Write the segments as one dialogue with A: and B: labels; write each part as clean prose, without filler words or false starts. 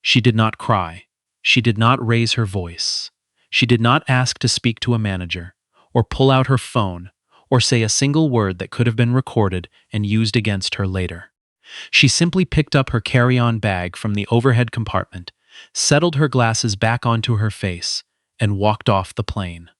A: She did not cry. She did not raise her voice. She did not ask to speak to a manager, or pull out her phone, or say a single word that could have been recorded and used against her later. She simply picked up her carry-on bag from the overhead compartment, settled her glasses back onto her face, and walked off the plane.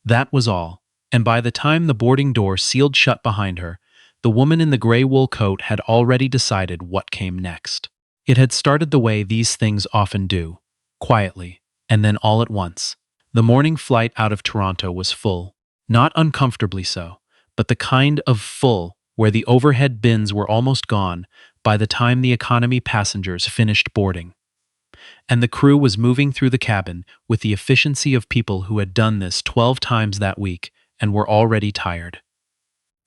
A: That was all, and by the time the boarding door sealed shut behind her, the woman in the gray wool coat had already decided what came next. It had started the way these things often do, quietly, and then all at once. The morning flight out of Toronto was full, not uncomfortably so, but the kind of full where the overhead bins were almost gone by the time the economy passengers finished boarding. And the crew was moving through the cabin with the efficiency of people who had done this 12 times that week and were already tired.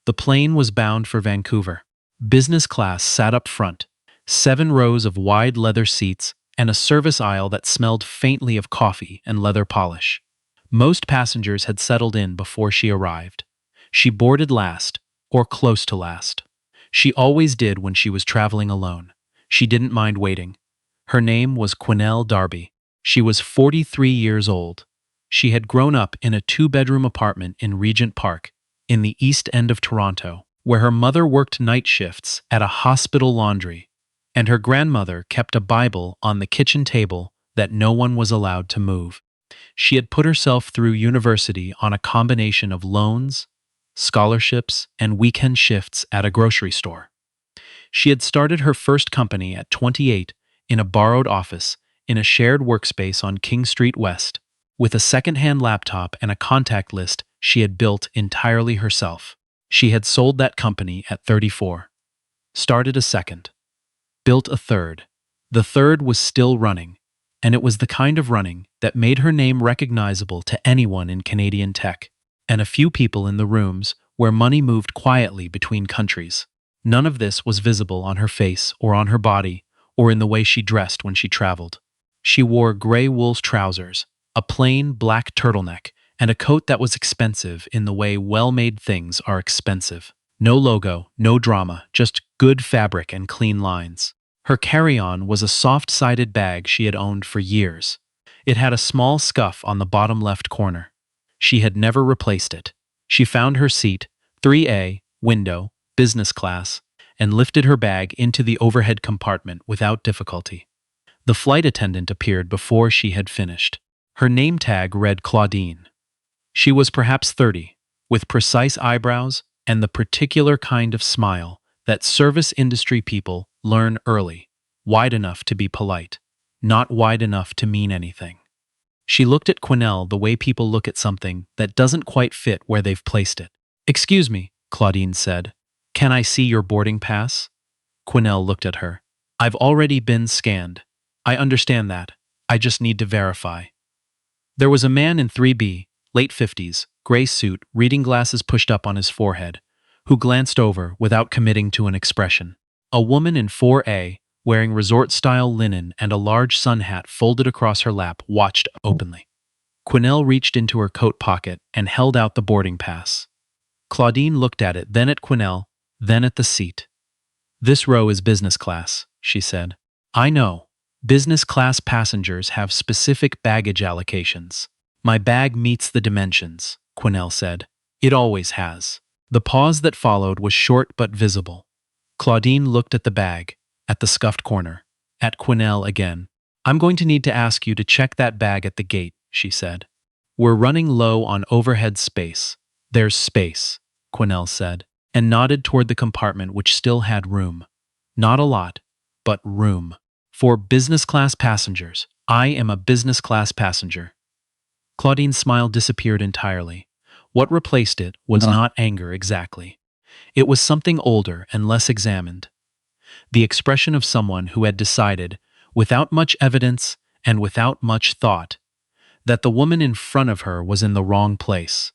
A: The plane was bound for Vancouver. Business class sat up front, 7 rows of wide leather seats and a service aisle that smelled faintly of coffee and leather polish. Most passengers had settled in before she arrived. She boarded last, or close to last. She always did when she was traveling alone. She didn't mind waiting. Her name was Quinelle Darby. She was 43 years old. She had grown up in a 2-bedroom apartment in Regent Park, in the East End of Toronto, where her mother worked night shifts at a hospital laundry, and her grandmother kept a Bible on the kitchen table that no one was allowed to move. She had put herself through university on a combination of loans, scholarships, and weekend shifts at a grocery store. She had started her first company at 28 in a borrowed office in a shared workspace on King Street West, with a second-hand laptop and a contact list she had built entirely herself. She had sold that company at 34, started a second, built a third. The third was still running, and it was the kind of running that made her name recognizable to anyone in Canadian tech, and a few people in the rooms where money moved quietly between countries. None of this was visible on her face or on her body or in the way she dressed when she traveled. She wore gray wool trousers, a plain black turtleneck, and a coat that was expensive in the way well-made things are expensive. No logo, no drama, just good fabric and clean lines. Her carry-on was a soft-sided bag she had owned for years. It had a small scuff on the bottom left corner. She had never replaced it. She found her seat, 3A, window, business class, and lifted her bag into the overhead compartment without difficulty. The flight attendant appeared before she had finished. Her name tag read Claudine. She was perhaps 30, with precise eyebrows and the particular kind of smile that service industry people learn early, wide enough to be polite, not wide enough to mean anything. She looked at Quinelle the way people look at something that doesn't quite fit where they've placed it. "Excuse me," Claudine said. "Can I see your boarding pass?" Quinelle looked at her. "I've already been scanned. I understand that. I just need to verify." There was a man in 3B, late 50s, gray suit, reading glasses pushed up on his forehead, who glanced over without committing to an expression. A woman in 4A, wearing resort-style linen and a large sun hat folded across her lap, watched openly. Quinelle reached into her coat pocket and held out the boarding pass. Claudine looked at it, then at Quinelle, then at the seat. "This row is business class," she said. "I know. Business class passengers have specific baggage allocations. My bag meets the dimensions," Quinelle said. "It always has." The pause that followed was short but visible. Claudine looked at the bag, at the scuffed corner, at Quinelle again. "I'm going to need to ask you to check that bag at the gate," she said. "We're running low on overhead space." "There's space," Quinelle said, and nodded toward the compartment which still had room. Not a lot, but room. "For business class passengers. I am a business class passenger." Claudine's smile disappeared entirely. What replaced it was not anger exactly. It was something older and less examined. The expression of someone who had decided, without much evidence and without much thought, that the woman in front of her was in the wrong place,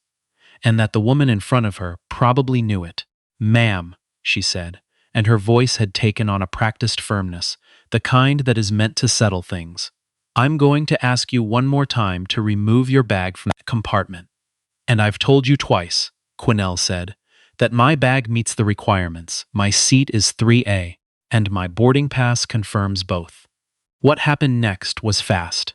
A: and that the woman in front of her probably knew it. "Ma'am," she said, and her voice had taken on a practiced firmness, the kind that is meant to settle things. "I'm going to ask you one more time to remove your bag from that compartment. And I've told you twice," Quinelle said, "that my bag meets the requirements. My seat is 3A, and my boarding pass confirms both." What happened next was fast.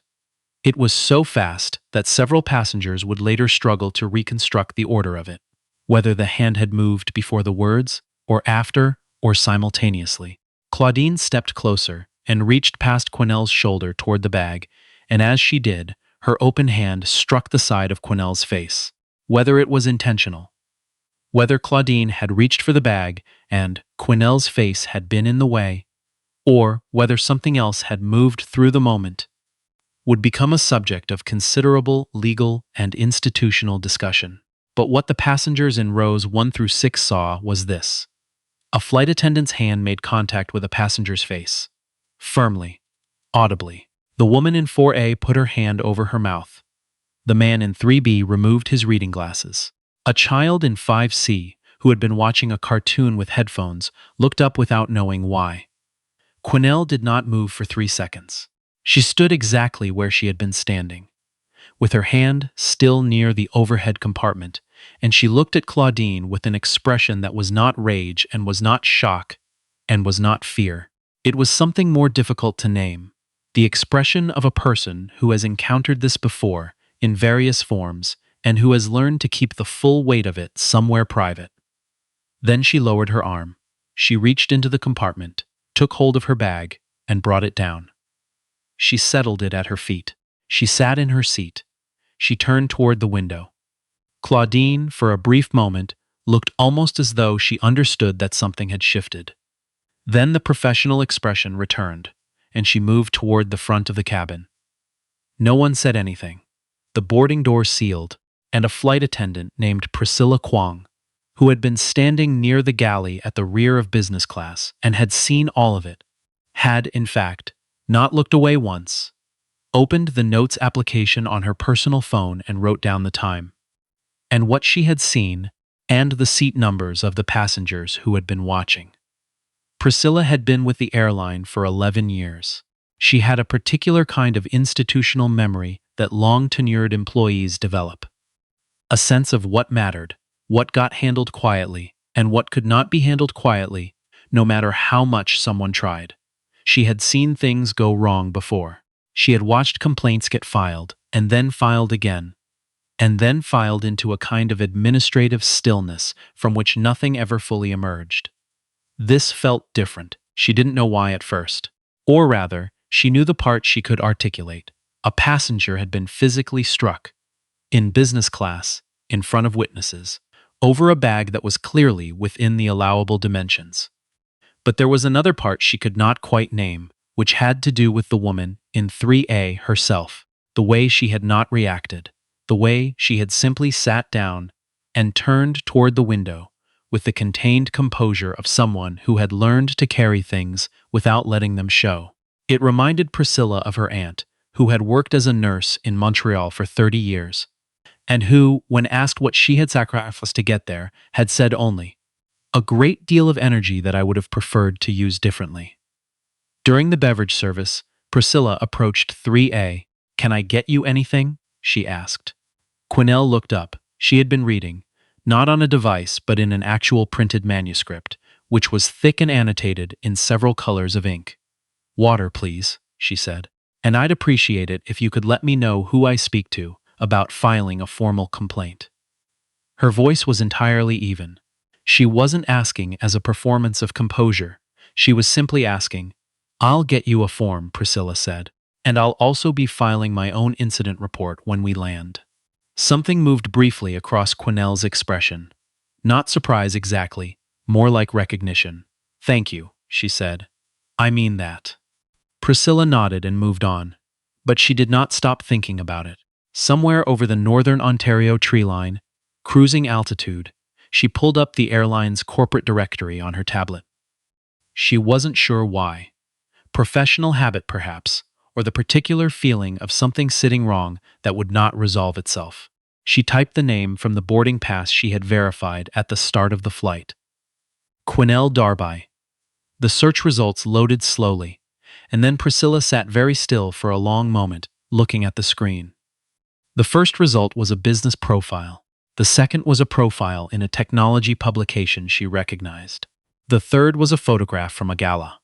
A: It was so fast that several passengers would later struggle to reconstruct the order of it, whether the hand had moved before the words, or after, or simultaneously. Claudine stepped closer and reached past Quinelle's shoulder toward the bag, and as she did, her open hand struck the side of Quinelle's face. Whether it was intentional, whether Claudine had reached for the bag and Quinelle's face had been in the way, or whether something else had moved through the moment, would become a subject of considerable legal and institutional discussion. But what the passengers in rows 1 through 6 saw was this. A flight attendant's hand made contact with a passenger's face. Firmly, audibly. The woman in 4A put her hand over her mouth. The man in 3B removed his reading glasses. A child in 5C, who had been watching a cartoon with headphones, looked up without knowing why. Quinelle did not move for 3 seconds. She stood exactly where she had been standing, with her hand still near the overhead compartment, and she looked at Claudine with an expression that was not rage and was not shock and was not fear. It was something more difficult to name, the expression of a person who has encountered this before in various forms and who has learned to keep the full weight of it somewhere private. Then she lowered her arm. She reached into the compartment, took hold of her bag, and brought it down. She settled it at her feet. She sat in her seat. She turned toward the window. Claudine, for a brief moment, looked almost as though she understood that something had shifted. Then the professional expression returned, and she moved toward the front of the cabin. No one said anything. The boarding door sealed, and a flight attendant named Priscilla Kwong, who had been standing near the galley at the rear of business class and had seen all of it, had, in fact, not looked away once, opened the notes application on her personal phone and wrote down the time, and what she had seen, and the seat numbers of the passengers who had been watching. Priscilla had been with the airline for 11 years. She had a particular kind of institutional memory that long-tenured employees develop. A sense of what mattered, what got handled quietly, and what could not be handled quietly, no matter how much someone tried. She had seen things go wrong before. She had watched complaints get filed, and then filed again, and then filed into a kind of administrative stillness from which nothing ever fully emerged. This felt different. She didn't know why at first. Or rather, she knew the part she could articulate. A passenger had been physically struck, in business class, in front of witnesses, over a bag that was clearly within the allowable dimensions. But there was another part she could not quite name, which had to do with the woman in 3A herself, the way she had not reacted, the way she had simply sat down and turned toward the window with the contained composure of someone who had learned to carry things without letting them show. It reminded Priscilla of her aunt, who had worked as a nurse in Montreal for 30 years, and who, when asked what she had sacrificed to get there, had said only, "A great deal of energy that I would have preferred to use differently." During the beverage service, Priscilla approached 3A. "Can I get you anything?" she asked. Quinelle looked up. She had been reading, not on a device but in an actual printed manuscript, which was thick and annotated in several colors of ink. "Water, please," she said. "And I'd appreciate it if you could let me know who I speak to about filing a formal complaint." Her voice was entirely even. She wasn't asking as a performance of composure. She was simply asking, "I'll get you a form," Priscilla said, "and I'll also be filing my own incident report when we land." Something moved briefly across Quinelle's expression. Not surprise exactly, more like recognition. "Thank you," she said. "I mean that." Priscilla nodded and moved on, but she did not stop thinking about it. Somewhere over the northern Ontario tree line, cruising altitude, she pulled up the airline's corporate directory on her tablet. She wasn't sure why. Professional habit, perhaps, or the particular feeling of something sitting wrong that would not resolve itself. She typed the name from the boarding pass she had verified at the start of the flight. Quinelle Darby. The search results loaded slowly, and then Priscilla sat very still for a long moment, looking at the screen. The first result was a business profile. The second was a profile in a technology publication she recognized. The third was a photograph from a gala.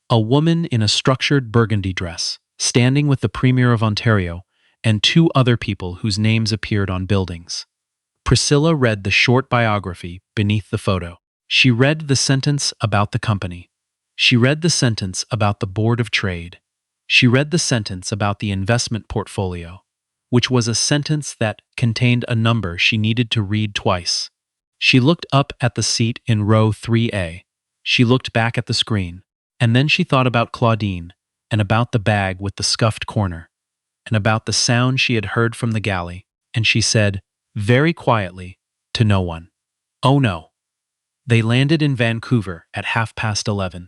A: A woman in a structured burgundy dress, standing with the Premier of Ontario, and two other people whose names appeared on buildings. Priscilla read the short biography beneath the photo. She read the sentence about the company. She read the sentence about the Board of Trade. She read the sentence about the investment portfolio, which was a sentence that contained a number she needed to read twice. She looked up at the seat in row 3A. She looked back at the screen, and then she thought about Claudine, and about the bag with the scuffed corner, and about the sound she had heard from the galley, and she said, very quietly, to no one, "Oh no." They landed in Vancouver at 11:30.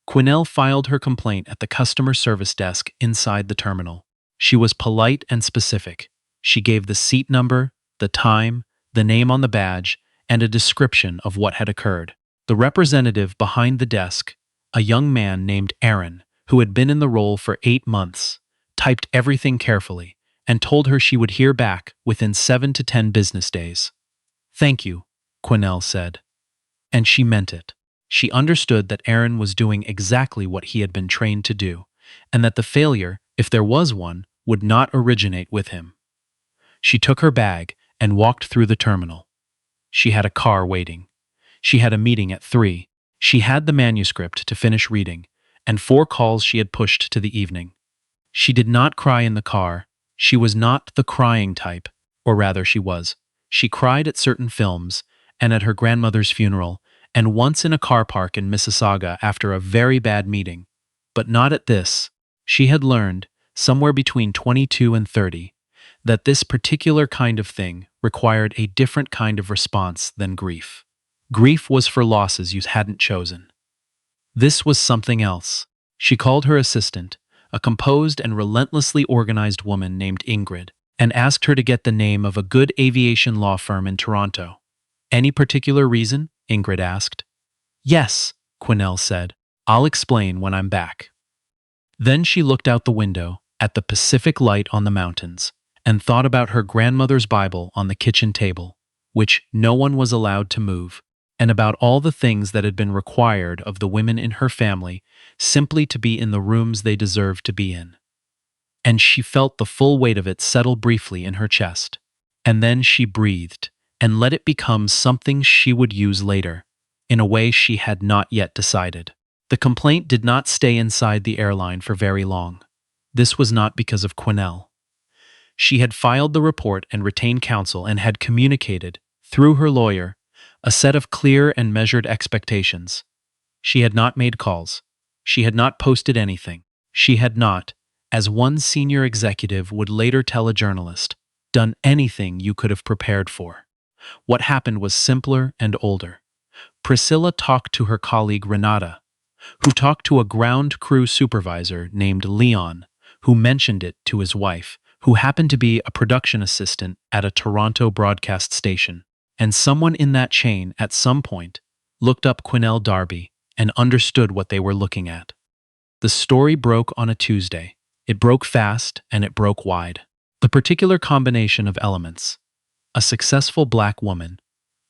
A: Quinelle filed her complaint at the customer service desk inside the terminal. She was polite and specific. She gave the seat number, the time, the name on the badge, and a description of what had occurred. The representative behind the desk, a young man named Aaron, who had been in the role for 8 months, typed everything carefully and told her she would hear back within 7 to 10 business days. "Thank you," Quinelle said. And she meant it. She understood that Aaron was doing exactly what he had been trained to do, and that the failure, if there was one, would not originate with him. She took her bag and walked through the terminal. She had a car waiting. She had a meeting at 3. She had the manuscript to finish reading, and 4 calls she had pushed to the evening. She did not cry in the car. She was not the crying type, or rather she was. She cried at certain films, and at her grandmother's funeral, and once in a car park in Mississauga after a very bad meeting. But not at this. She had learned, somewhere between 22 and 30, that this particular kind of thing required a different kind of response than grief. Grief was for losses you hadn't chosen. This was something else. She called her assistant, a composed and relentlessly organized woman named Ingrid, and asked her to get the name of a good aviation law firm in Toronto. "Any particular reason?" Ingrid asked. "Yes," Quinelle said. "I'll explain when I'm back." Then she looked out the window at the Pacific light on the mountains and thought about her grandmother's Bible on the kitchen table, which no one was allowed to move, and about all the things that had been required of the women in her family simply to be in the rooms they deserved to be in. And she felt the full weight of it settle briefly in her chest. And then she breathed and let it become something she would use later, in a way she had not yet decided. The complaint did not stay inside the airline for very long. This was not because of Quinelle. She had filed the report and retained counsel and had communicated, through her lawyer, a set of clear and measured expectations. She had not made calls. She had not posted anything. She had not, as one senior executive would later tell a journalist, done anything you could have prepared for. What happened was simpler and older. Priscilla talked to her colleague Renata, who talked to a ground crew supervisor named Leon, who mentioned it to his wife, who happened to be a production assistant at a Toronto broadcast station. And someone in that chain, at some point, looked up Quinelle Darby and understood what they were looking at. The story broke on a Tuesday. It broke fast and it broke wide. The particular combination of elements, a successful black woman,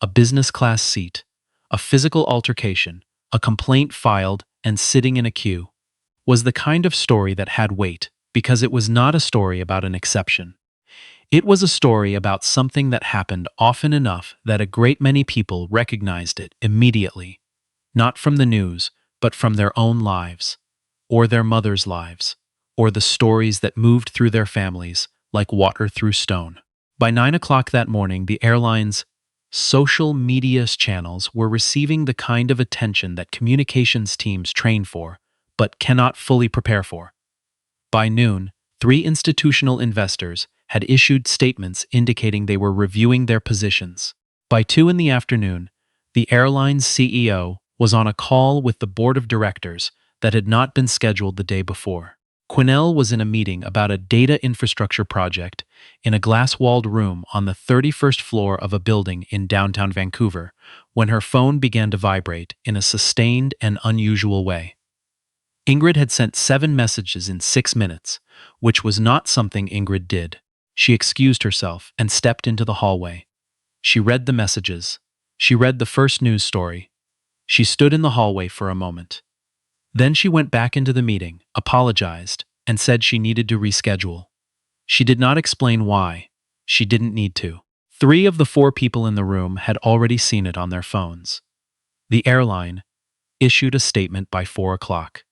A: a business class seat, a physical altercation, a complaint filed and sitting in a queue, was the kind of story that had weight because it was not a story about an exception. It was a story about something that happened often enough that a great many people recognized it immediately, not from the news, but from their own lives, or their mothers' lives, or the stories that moved through their families like water through stone. By 9 o'clock that morning, the airline's social media channels were receiving the kind of attention that communications teams train for, but cannot fully prepare for. By noon, 3 institutional investors had issued statements indicating they were reviewing their positions. By 2 in the afternoon, the airline's CEO was on a call with the board of directors that had not been scheduled the day before. Quinelle was in a meeting about a data infrastructure project in a glass-walled room on the 31st floor of a building in downtown Vancouver when her phone began to vibrate in a sustained and unusual way. Ingrid had sent 7 messages in 6 minutes, which was not something Ingrid did. She excused herself and stepped into the hallway. She read the messages. She read the first news story. She stood in the hallway for a moment. Then she went back into the meeting, apologized, and said she needed to reschedule. She did not explain why. She didn't need to. 3 of the 4 people in the room had already seen it on their phones. The airline issued a statement by 4 o'clock.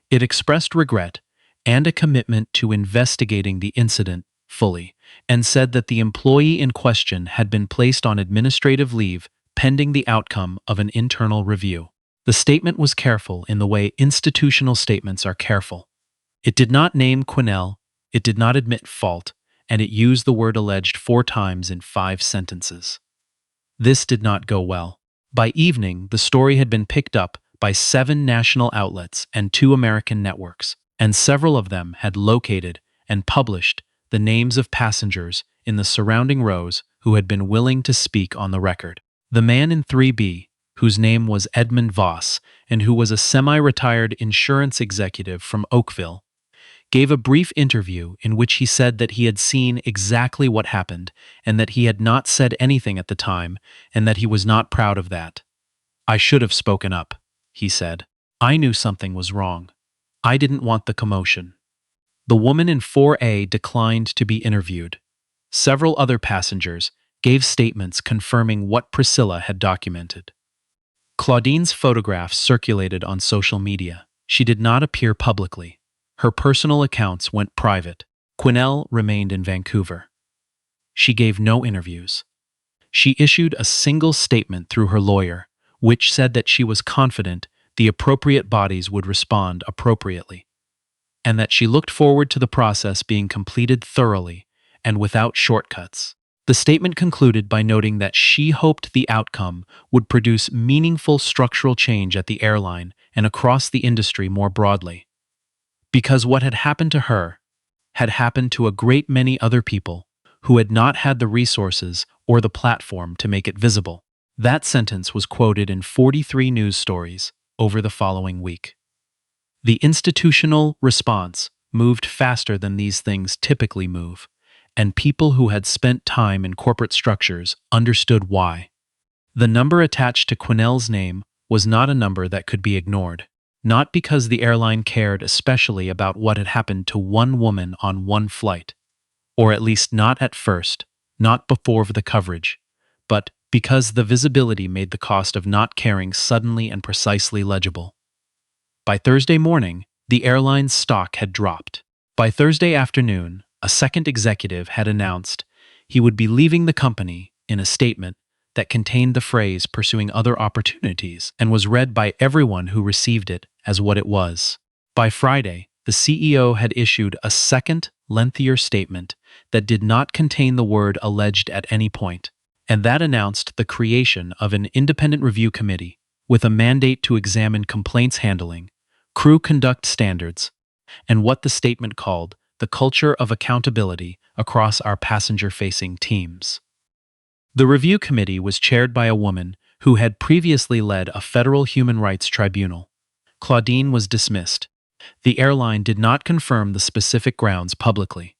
A: It expressed regret and a commitment to investigating the incident fully, and said that the employee in question had been placed on administrative leave pending the outcome of an internal review. The statement was careful in the way institutional statements are careful. It did not name Quinelle, it did not admit fault, and it used the word alleged 4 times in 5 sentences. This did not go well. By evening, the story had been picked up by 7 national outlets and 2 American networks, and several of them had located and published the names of passengers in the surrounding rows who had been willing to speak on the record. The man in 3B, whose name was Edmund Voss and who was a semi-retired insurance executive from Oakville, gave a brief interview in which he said that he had seen exactly what happened and that he had not said anything at the time and that he was not proud of that. "I should have spoken up," he said. "I knew something was wrong. I didn't want the commotion." The woman in 4A declined to be interviewed. Several other passengers gave statements confirming what Priscilla had documented. Claudine's photographs circulated on social media. She did not appear publicly. Her personal accounts went private. Quinelle remained in Vancouver. She gave no interviews. She issued a single statement through her lawyer, which said that she was confident the appropriate bodies would respond appropriately, and that she looked forward to the process being completed thoroughly and without shortcuts. The statement concluded by noting that she hoped the outcome would produce meaningful structural change at the airline and across the industry more broadly. Because what had happened to her had happened to a great many other people who had not had the resources or the platform to make it visible. That sentence was quoted in 43 news stories over the following week. The institutional response moved faster than these things typically move, and people who had spent time in corporate structures understood why. The number attached to Quinelle's name was not a number that could be ignored. Not because the airline cared especially about what had happened to one woman on one flight, or at least not at first, not before the coverage, but because the visibility made the cost of not caring suddenly and precisely legible. By Thursday morning, the airline's stock had dropped. By Thursday afternoon, a second executive had announced he would be leaving the company in a statement that contained the phrase "pursuing other opportunities" and was read by everyone who received it as what it was. By Friday, the CEO had issued a second, lengthier statement that did not contain the word alleged at any point, and that announced the creation of an independent review committee with a mandate to examine complaints handling, crew conduct standards, and what the statement called the culture of accountability across our passenger-facing teams. The review committee was chaired by a woman who had previously led a federal human rights tribunal. Claudine was dismissed. The airline did not confirm the specific grounds publicly,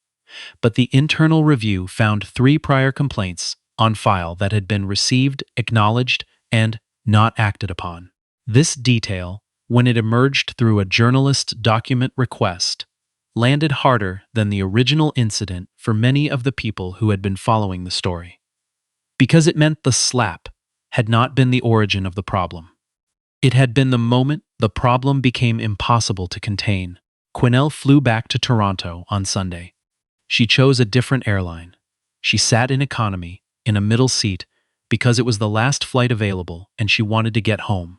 A: but the internal review found 3 prior complaints on file that had been received, acknowledged, and not acted upon. This detail, when it emerged through a journalist document request, landed harder than the original incident for many of the people who had been following the story. Because it meant the slap had not been the origin of the problem. It had been the moment the problem became impossible to contain. Quinelle flew back to Toronto on Sunday. She chose a different airline. She sat in economy, in a middle seat, because it was the last flight available and she wanted to get home.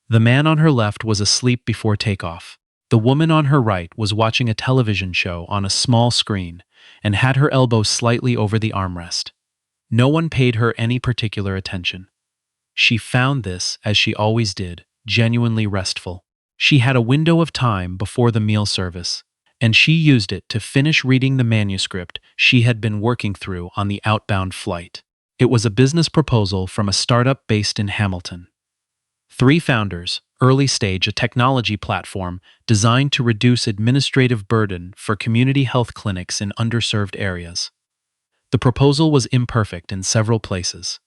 A: The man on her left was asleep before takeoff. The woman on her right was watching a television show on a small screen and had her elbow slightly over the armrest. No one paid her any particular attention. She found this, as she always did, genuinely restful. She had a window of time before the meal service, and she used it to finish reading the manuscript she had been working through on the outbound flight. It was a business proposal from a startup based in Hamilton. 3 founders, early stage, a technology platform designed to reduce administrative burden for community health clinics in underserved areas. The proposal was imperfect in several places.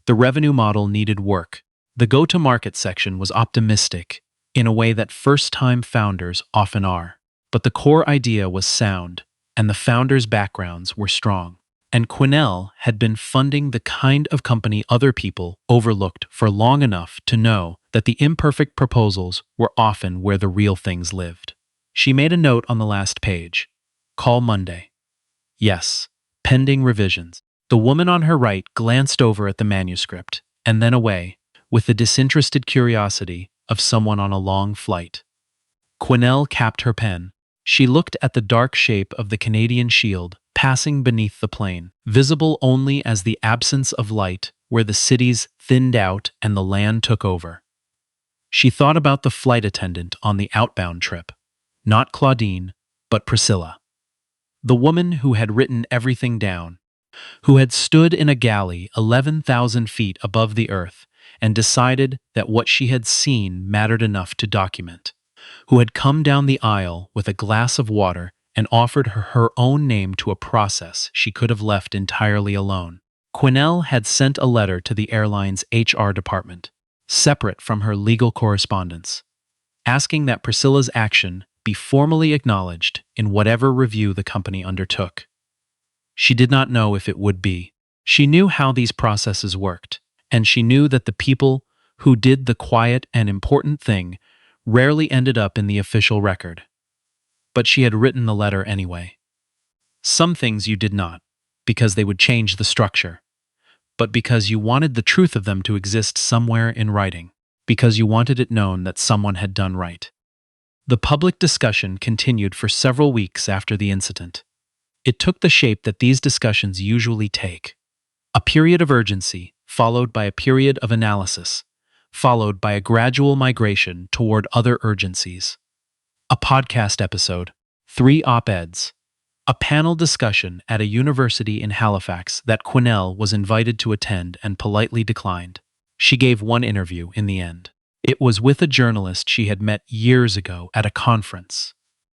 A: The revenue model needed work. The go-to-market section was optimistic, in a way that first-time founders often are. But the core idea was sound, and the founders' backgrounds were strong. And Quinelle had been funding the kind of company other people overlooked for long enough to know that the imperfect proposals were often where the real things lived. She made a note on the last page. Call Monday. Yes, pending revisions. The woman on her right glanced over at the manuscript, and then away, with the disinterested curiosity of someone on a long flight. Quinelle capped her pen. She looked at the dark shape of the Canadian shield passing beneath the plane, visible only as the absence of light where the cities thinned out and the land took over. She thought about the flight attendant on the outbound trip. Not Claudine, but Priscilla. The woman who had written everything down, who had stood in a galley 11,000 feet above the earth and decided that what she had seen mattered enough to document, who had come down the aisle with a glass of water and offered her own name to a process she could have left entirely alone. Quinelle had sent a letter to the airline's HR department, separate from her legal correspondence, asking that Priscilla's action be formally acknowledged in whatever review the company undertook. She did not know if it would be. She knew how these processes worked, and she knew that the people who did the quiet and important thing rarely ended up in the official record. But she had written the letter anyway. Some things you did not, because they would change the structure, but because you wanted the truth of them to exist somewhere in writing, because you wanted it known that someone had done right. The public discussion continued for several weeks after the incident. It took the shape that these discussions usually take. A period of urgency, followed by a period of analysis, followed by a gradual migration toward other urgencies. A podcast episode, 3 op-eds, a panel discussion at a university in Halifax that Quinelle was invited to attend and politely declined. She gave one interview in the end. It was with a journalist she had met years ago at a conference.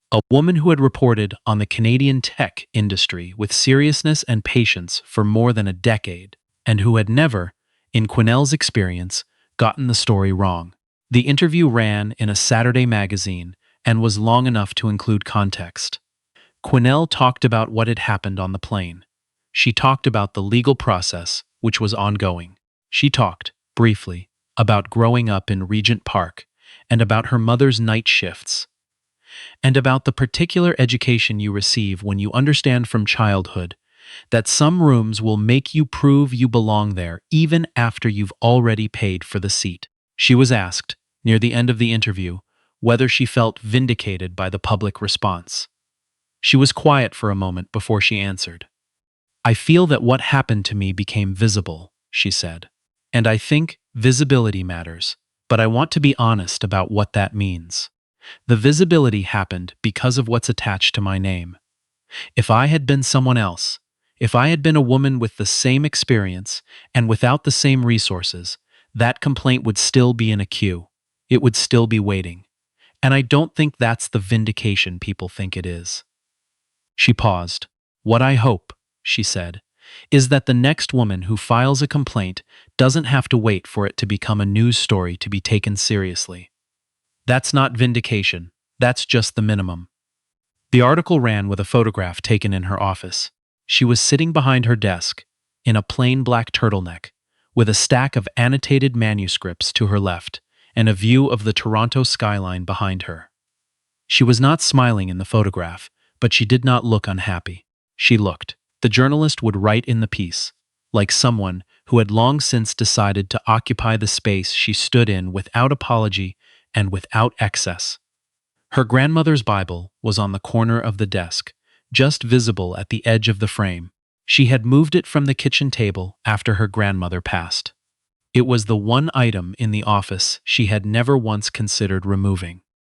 A: A woman who had reported on the Canadian tech industry with seriousness and patience for more than a decade, and who had never, in Quinelle's experience, gotten the story wrong. The interview ran in a Saturday magazine and was long enough to include context. Quinelle talked about what had happened on the plane. She talked about the legal process, which was ongoing. She talked, briefly, about growing up in Regent Park and about her mother's night shifts, and about the particular education you receive when you understand from childhood that some rooms will make you prove you belong there even after you've already paid for the seat. She was asked, near the end of the interview, whether she felt vindicated by the public response. She was quiet for a moment before she answered. "I feel that what happened to me became visible," she said. "And I think visibility matters, but I want to be honest about what that means. The visibility happened because of what's attached to my name. If I had been someone else, if I had been a woman with the same experience and without the same resources, that complaint would still be in a queue. It would still be waiting. And I don't think that's the vindication people think it is." She paused. "What I hope," she said, "is that the next woman who files a complaint doesn't have to wait for it to become a news story to be taken seriously. That's not vindication. That's just the minimum." The article ran with a photograph taken in her office. She was sitting behind her desk, in a plain black turtleneck, with a stack of annotated manuscripts to her left and a view of the Toronto skyline behind her. She was not smiling in the photograph, but she did not look unhappy. She looked. The journalist would write in the piece, like someone who had long since decided to occupy the space she stood in without apology and without excess. Her grandmother's Bible was on the corner of the desk, just visible at the edge of the frame. She had moved it from the kitchen table after her grandmother passed. It was the one item in the office she had never once considered removing.